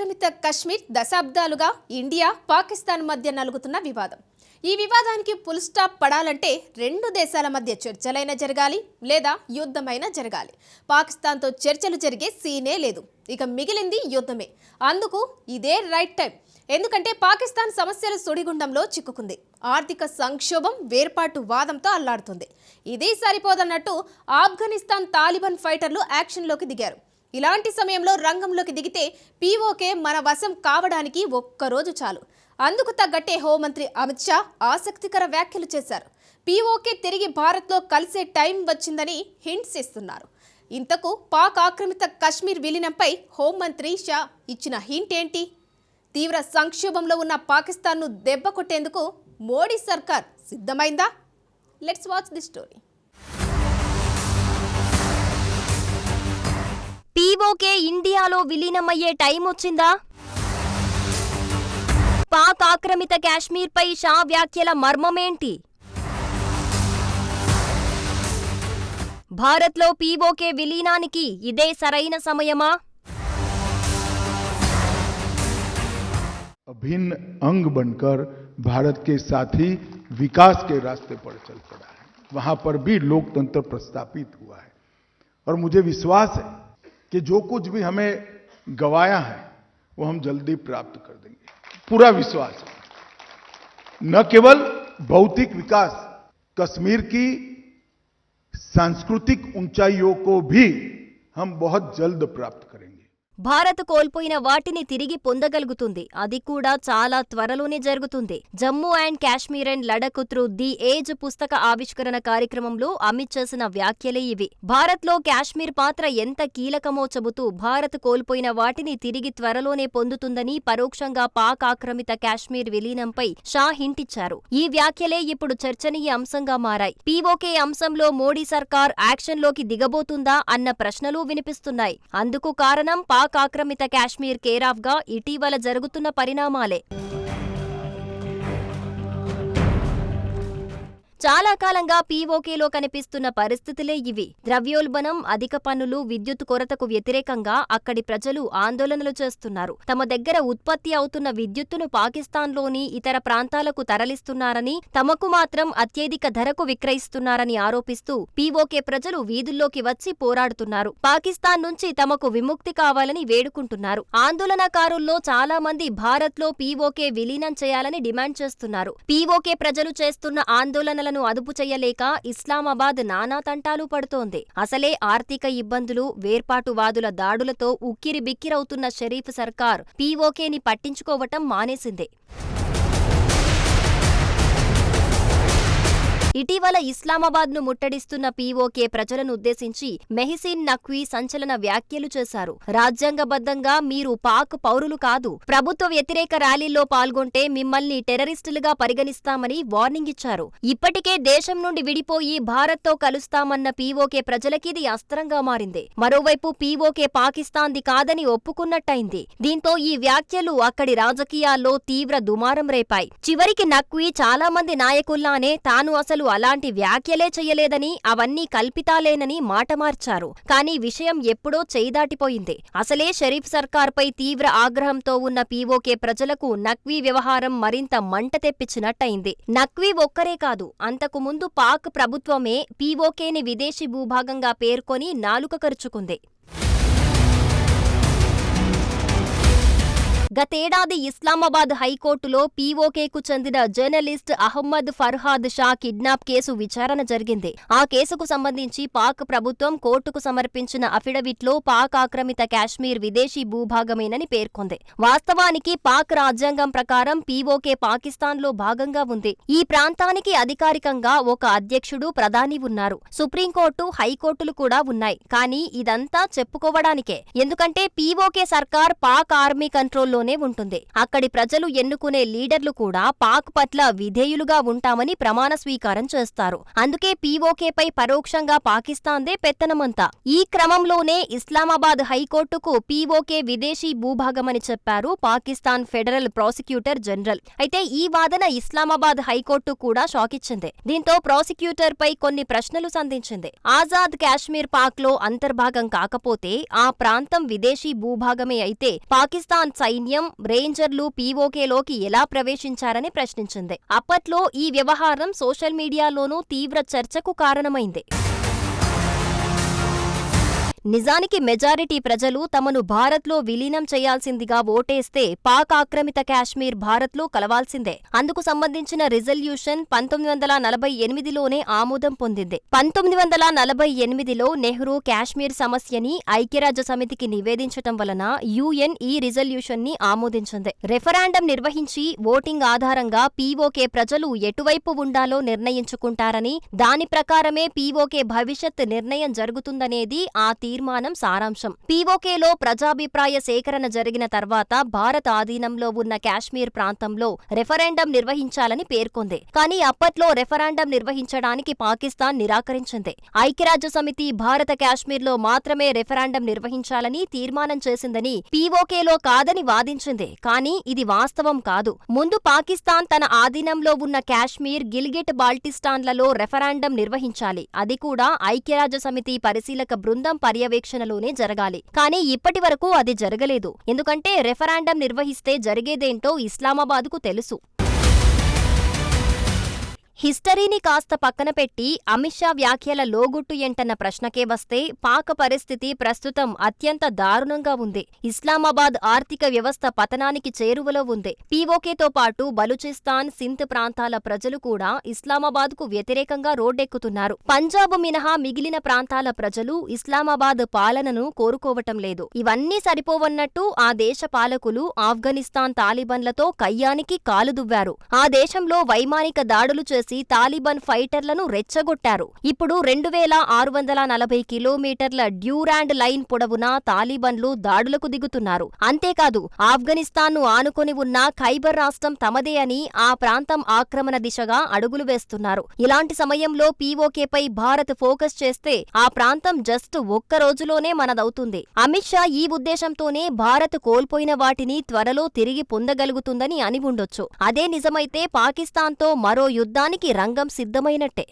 ఆక్రమిత కశ్మీర్ దశాబ్దాలుగా ఇండియా పాకిస్తాన్ మధ్య నలుగుతున్న వివాదం. ఈ వివాదానికి ఫుల్ స్టాప్ పడాలంటే రెండు దేశాల మధ్య చర్చలైనా జరగాలి లేదా యుద్ధమైనా జరగాలి. పాకిస్తాన్తో చర్చలు జరిగే సీనే లేదు. ఇక మిగిలింది యుద్ధమే. అందుకు ఇదే రైట్ టైం. ఎందుకంటే పాకిస్తాన్ సమస్యల సుడిగుండంలో చిక్కుకుంది. ఆర్థిక సంక్షోభం, వేర్పాటు వాదంతో అల్లాడుతుంది. ఇది సరిపోదన్నట్టు ఆఫ్ఘనిస్తాన్ తాలిబాన్ ఫైటర్లు యాక్షన్లోకి దిగారు. ఇలాంటి సమయంలో రంగంలోకి దిగితే పీఓకే మన వశం కావడానికి ఒక్కరోజు చాలు. అందుకు తగ్గట్టే హోంమంత్రి అమిత్ షా ఆసక్తికర వ్యాఖ్యలు చేశారు. పీఓకే తిరిగి భారత్లో కలిసే టైం వచ్చిందని హింట్స్ ఇస్తున్నారు. ఇంతకు పాక్ ఆక్రమిత కశ్మీర్ విలీనంపై హోంమంత్రి షా ఇచ్చిన హింట్ ఏంటి? తీవ్ర సంక్షోభంలో ఉన్న పాకిస్తాన్ను దెబ్బ కొట్టేందుకు మోడీ సర్కార్ సిద్ధమైందా? Let's watch the story. PoK ఇండియాలో విలీనమయ్యే టైం వచ్చిందా? పాక్ ఆక్రమిత కాశ్మీర్పై షా వ్యాఖ్యల మర్మమేంటి? భారత్లో పీఓకే విలీనానికి ఇదే సరైన సమయమా? अभिन्न अंग बनकर भारत के साथ ही विकास के रास्ते पर चल पड़ा है. वहां पर भी लोकतंत्र प्रस्थापित हुआ है और मुझे विश्वास है कि जो कुछ भी हमें गवाया है वो हम जल्दी प्राप्त कर देंगे. पूरा विश्वास है. न केवल भौतिक विकास, कश्मीर की सांस्कृतिक ऊंचाइयों को भी हम बहुत जल्द प्राप्त करेंगे. భారత్ కోల్పోయిన వాటిని తిరిగి పొందగలుగుతుంది. అది కూడా చాలా త్వరలోనే జరుగుతుంది. Jammu and Kashmir and Ladakh through the age పుస్తక ఆవిష్కరణ కార్యక్రమంలో అమిత్ చేసిన వ్యాఖ్యలే ఇవి. భారత్లో కాశ్మీర్ పాత్ర ఎంత కీలకమో చెబుతూ భారత్ కోల్పోయిన వాటిని తిరిగి త్వరలోనే పొందుతుందని పరోక్షంగా పాక్ ఆక్రమిత కాశ్మీర్ విలీనంపై షా హింటిచ్చారు. ఈ వ్యాఖ్యలే ఇప్పుడు చర్చనీయ అంశంగా మారాయి. పీఓకే అంశంలో మోడీ సర్కార్ యాక్షన్లోకి దిగబోతుందా అన్న ప్రశ్నలు వినిపిస్తున్నాయి. అందుకు కారణం పాక్ ఆక్రమిత కాశ్మీర్ కేరాఫ్ గా ఇటీవల జరుగుతున్న పరిణామాలే. చాలా కాలంగా పీఓకేలో కనిపిస్తున్న పరిస్థితులే ఇవి. ద్రవ్యోల్బణం, అధిక పన్నులు, విద్యుత్ కొరతకు వ్యతిరేకంగా అక్కడి ప్రజలు ఆందోళనలు చేస్తున్నారు. తమ దగ్గర ఉత్పత్తి అవుతున్న విద్యుత్తును పాకిస్తాన్లోని ఇతర ప్రాంతాలకు తరలిస్తున్నారని, తమకు మాత్రం అత్యధిక ధరకు విక్రయిస్తున్నారని ఆరోపిస్తూ పీఓకే ప్రజలు వీధుల్లోకి వచ్చి పోరాడుతున్నారు. పాకిస్తాన్ నుంచి తమకు విముక్తి కావాలని వేడుకుంటున్నారు. ఆందోళనకారుల్లో చాలా మంది భారత్లో పీఓకే విలీనం చేయాలని డిమాండ్ చేస్తున్నారు. పీఓకే ప్రజలు చేస్తున్న ఆందోళనల అదుపు చేయలేక ఇస్లామాబాద్ నానా తంటాలు పడుతోంది. అసలే ఆర్థిక ఇబ్బందులు, వేర్పాటువాదుల దాడులతో ఉక్కిరి బిక్కిరవుతున్న షరీఫ్ సర్కార్ పీఓకేని పట్టించుకోవటం మానేసింది. ఇటీవల ఇస్లామాబాద్ ను ముట్టడిస్తున్న పీఓకే ప్రజలను ఉద్దేశించి మెహసిన్ నఖ్వీ సంచలన వ్యాఖ్యలు చేశారు. రాజ్యాంగబద్ధంగా మీరు పాక్ పౌరులు కాదు, ప్రభుత్వ వ్యతిరేక ర్యాలీల్లో పాల్గొంటే మిమ్మల్ని టెర్రరిస్టులుగా పరిగణిస్తామని వార్నింగ్ ఇచ్చారు. ఇప్పటికే దేశం నుండి విడిపోయి భారత్తో కలుస్తామన్న పీఓకే ప్రజలకిది అస్త్రంగా మారింది. మరోవైపు పీఓకే పాకిస్తాన్ది కాదని ఒప్పుకున్నట్టయింది. దీంతో ఈ వ్యాఖ్యలు అక్కడి రాజకీయాల్లో తీవ్ర దుమారం రేపాయి. చివరికి నఖ్వీ చాలా మంది నాయకుల్లానే తాను అసలు అలాంటి వ్యాఖ్యలే చేయలేదని, అవన్నీ కల్పితాలేనని మాట మార్చారు. కానీ విషయం ఎప్పుడో చేయిదాటిపోయింది. అసలే షరీఫ్ సర్కార్పై తీవ్ర ఆగ్రహంతో ఉన్న పీఓకే ప్రజలకు నఖ్వీ వ్యవహారం మరింత మంట తెప్పించినట్టయింది. నఖ్వీ ఒక్కరే కాదు, అంతకు ముందు పాక్ ప్రభుత్వమే పీఓకేని విదేశీ భూభాగంగా పేర్కొని నాలుక కరుచుకుంది. గతేడాది ఇస్లామాబాద్ హైకోర్టులో పీఓకేకు చెందిన journalist Ahmad Farhad Shah kidnap case విచారణ జరిగింది. ఆ కేసుకు సంబంధించి పాక్ ప్రభుత్వం కోర్టుకు సమర్పించిన అఫిడవిట్లో పాక్ ఆక్రమిత కాశ్మీర్ విదేశీ భూభాగమేనని పేర్కొంది. వాస్తవానికి పాక్ రాజ్యాంగం ప్రకారం పీఓకే పాకిస్తాన్లో భాగంగా ఉంది. ఈ ప్రాంతానికి అధికారికంగా ఒక అధ్యక్షుడు, ప్రధాని ఉన్నారు. సుప్రీంకోర్టు, హైకోర్టులు కూడా ఉన్నాయి. కానీ ఇదంతా చెప్పుకోవడానికే. ఎందుకంటే పీఓకే సర్కార్ పాక్ ఆర్మీ కంట్రోల్లో చేతిలోనే ఉంటుంది. అక్కడి ప్రజలు ఎన్నుకునే లీడర్లు కూడా పాక్ పట్ల విధేయులుగా ఉంటామని ప్రమాణ స్వీకారం చేస్తారు. అందుకే పీఓకేపై పరోక్షంగా పాకిస్తాన్దే పెత్తనమంతా. ఈ క్రమంలోనే ఇస్లామాబాద్ హైకోర్టుకు పీఓకే విదేశీ భూభాగమని చెప్పారు పాకిస్తాన్ ఫెడరల్ ప్రాసిక్యూటర్ జనరల్. అయితే ఈ వాదన ఇస్లామాబాద్ హైకోర్టు కూడా షాకిచ్చింది. దీంతో ప్రాసిక్యూటర్ పై కొన్ని ప్రశ్నలు సంధించింది. ఆజాద్ కాశ్మీర్ పాక్ లో అంతర్భాగం కాకపోతే ఆ ప్రాంతం విదేశీ భూభాగమే అయితే పాకిస్తాన్ సైన్యం, రేంజర్లు పీఓకేలోకి ఎలా ప్రవేశించారని ప్రశ్నించింది. అప్పట్లో ఈ వ్యవహారం సోషల్ మీడియాలోనూ తీవ్ర చర్చకు కారణమైంది. నిజానికి మెజారిటీ ప్రజలు తమను భారత్లో విలీనం చేయాల్సిందిగా ఓటేస్తే పాక్ ఆక్రమిత కాశ్మీర్ భారత్లో కలవాల్సిందే. అందుకు సంబంధించిన రిజల్యూషన్ 1948లోనే ఆమోదం పొందింది. 1948లో నెహ్రూ కాశ్మీర్ సమస్యని ఐక్యరాజ్య సమితికి నివేదించటం వలన యుఎన్ ఈ రిజల్యూషన్ ని ఆమోదించింది. రెఫరాండం నిర్వహించి ఓటింగ్ ఆధారంగా పీఓకే ప్రజలు ఎటువైపు ఉండాలో నిర్ణయించుకుంటారని, దాని ప్రకారమే పీఓకే భవిష్యత్ నిర్ణయం జరుగుతుందనేది ఆ తీర్మానం సారాంశం. పీఓకేలో ప్రజాభిప్రాయ సేకరణ జరిగిన తర్వాత భారత ఆధీనంలో ఉన్న కాశ్మీర్ ప్రాంతంలో రెఫరెండం నిర్వహించాలని పేర్కొంది. కానీ అప్పట్లో రెఫరెండం నిర్వహించడానికి పాకిస్తాన్ నిరాకరించింది. ఐక్యరాజ్య సమితి భారత కాశ్మీర్లో మాత్రమే రెఫరెండం నిర్వహించాలని తీర్మానం చేసిందని, పీఓకేలో కాదని వాదించింది. కానీ ఇది వాస్తవం కాదు. ముందు పాకిస్తాన్ తన ఆధీనంలో ఉన్న కాశ్మీర్, గిల్గిట్ బాల్టిస్తాన్లలో రెఫరెండం నిర్వహించాలి. అది కూడా ఐక్యరాజ్య సమితి పరిశీలక బృందం పర్యవేక్షణలోనే జరగాలి. కానీ ఇప్పటి వరకు అది జరగలేదు. ఎందుకంటే రెఫరెండం నిర్వహిస్తే జరిగేదేంటో ఇస్లామాబాద్కు తెలుసు. హిస్టరీని కాస్త పక్కన పెట్టి అమిత్ షా వ్యాఖ్యల లోగుట్టు ఎంటన్న ప్రశ్నకే వస్తే పాక్ పరిస్థితి ప్రస్తుతం అత్యంత దారుణంగా ఉంది. ఇస్లామాబాద్ ఆర్థిక వ్యవస్థ పతనానికి చేరువలో ఉంది. పీఓకేతో పాటు బలూచిస్తాన్, సింధ్ ప్రాంతాల ప్రజలు కూడా ఇస్లామాబాద్కు వ్యతిరేకంగా రోడ్డెక్కుతున్నారు. పంజాబ్ మినహా మిగిలిన ప్రాంతాల ప్రజలు ఇస్లామాబాద్ పాలనను కోరుకోవటం లేదు. ఇవన్నీ సరిపోవన్నట్టు ఆ దేశ పాలకులు ఆఫ్ఘనిస్తాన్ తాలిబన్లతో కయ్యానికి కాలుదువ్వారు. ఆ దేశంలో వైమానిక దాడులు చేసి తాలిబాన్ ఫైటర్లను రెచ్చగొట్టారు. ఇప్పుడు 2640 కిలోమీటర్ల డ్యూరాండ్ లైన్ పొడవునా తాలిబాన్లు దాడులకు దిగుతున్నారు. అంతేకాదు ఆఫ్ఘనిస్తాన్ను ఆనుకొని ఉన్న ఖైబర్ రాష్ట్రం తమదే అని ఆ ప్రాంతం ఆక్రమణ దిశగా అడుగులు వేస్తున్నారు. ఇలాంటి సమయంలో పీఓకేపై భారత్ ఫోకస్ చేస్తే ఆ ప్రాంతం జస్ట్ ఒక్క రోజులోనే మనదవుతుంది. అమిత్ షా ఈ ఉద్దేశంతోనే భారత్ కోల్పోయిన వాటిని త్వరలో తిరిగి పొందగలుగుతుందని అని ఉండొచ్చు. అదే నిజమైతే పాకిస్తాన్తో మరో యుద్ధానికి రంగం సిద్ధమైనట్టే.